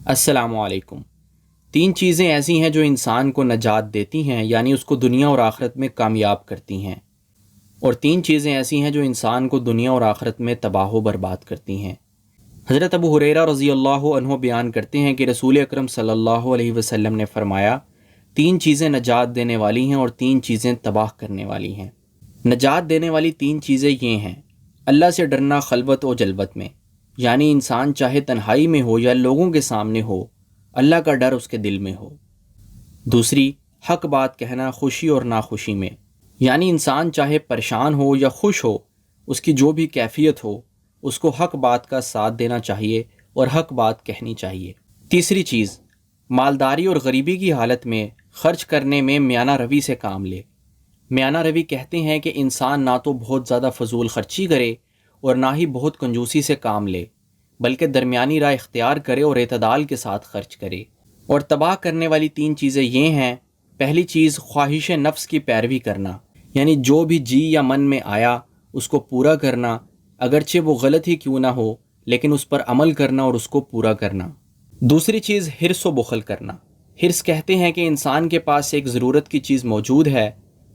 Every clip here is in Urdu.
السلام علیکم۔ تین چیزیں ایسی ہیں جو انسان کو نجات دیتی ہیں، یعنی اس کو دنیا اور آخرت میں کامیاب کرتی ہیں، اور تین چیزیں ایسی ہیں جو انسان کو دنیا اور آخرت میں تباہ و برباد کرتی ہیں۔ حضرت ابو ہریرہ رضی اللہ عنہ بیان کرتے ہیں کہ رسول اکرم صلی اللہ علیہ وسلم نے فرمایا، تین چیزیں نجات دینے والی ہیں اور تین چیزیں تباہ کرنے والی ہیں۔ نجات دینے والی تین چیزیں یہ ہیں: اللہ سے ڈرنا خلوت و جلوت میں، یعنی انسان چاہے تنہائی میں ہو یا لوگوں کے سامنے ہو، اللہ کا ڈر اس کے دل میں ہو۔ دوسری، حق بات کہنا خوشی اور ناخوشی میں، یعنی انسان چاہے پریشان ہو یا خوش ہو، اس کی جو بھی کیفیت ہو، اس کو حق بات کا ساتھ دینا چاہیے اور حق بات کہنی چاہیے۔ تیسری چیز، مالداری اور غریبی کی حالت میں خرچ کرنے میں میانہ روی سے کام لے۔ میانہ روی کہتے ہیں کہ انسان نہ تو بہت زیادہ فضول خرچی کرے اور نہ ہی بہت کنجوسی سے کام لے، بلکہ درمیانی راہ اختیار کرے اور اعتدال کے ساتھ خرچ کرے۔ اور تباہ کرنے والی تین چیزیں یہ ہیں: پہلی چیز، خواہش نفس کی پیروی کرنا، یعنی جو بھی جی یا من میں آیا اس کو پورا کرنا، اگرچہ وہ غلط ہی کیوں نہ ہو، لیکن اس پر عمل کرنا اور اس کو پورا کرنا۔ دوسری چیز، حرص و بخل کرنا۔ حرص کہتے ہیں کہ انسان کے پاس ایک ضرورت کی چیز موجود ہے،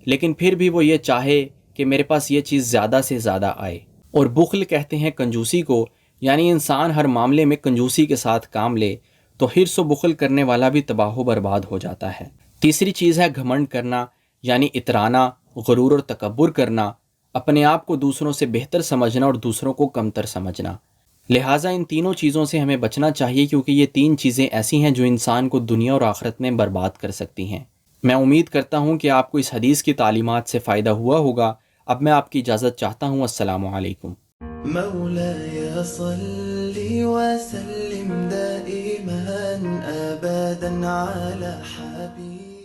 لیکن پھر بھی وہ یہ چاہے کہ میرے پاس یہ چیز زیادہ سے زیادہ آئے۔ اور بخل کہتے ہیں کنجوسی کو، یعنی انسان ہر معاملے میں کنجوسی کے ساتھ کام لے، تو حرص و بخل کرنے والا بھی تباہ و برباد ہو جاتا ہے۔ تیسری چیز ہے گھمنڈ کرنا، یعنی اترانا، غرور اور تکبر کرنا، اپنے آپ کو دوسروں سے بہتر سمجھنا اور دوسروں کو کمتر سمجھنا۔ لہٰذا ان تینوں چیزوں سے ہمیں بچنا چاہیے، کیونکہ یہ تین چیزیں ایسی ہیں جو انسان کو دنیا اور آخرت میں برباد کر سکتی ہیں۔ میں امید کرتا ہوں کہ آپ کو اس حدیث کی تعلیمات سے فائدہ ہوا ہوگا۔ اب میں آپ کی اجازت چاہتا ہوں۔ السلام علیکم۔ مولاي صل وسلم دائما أبدا على حبيبك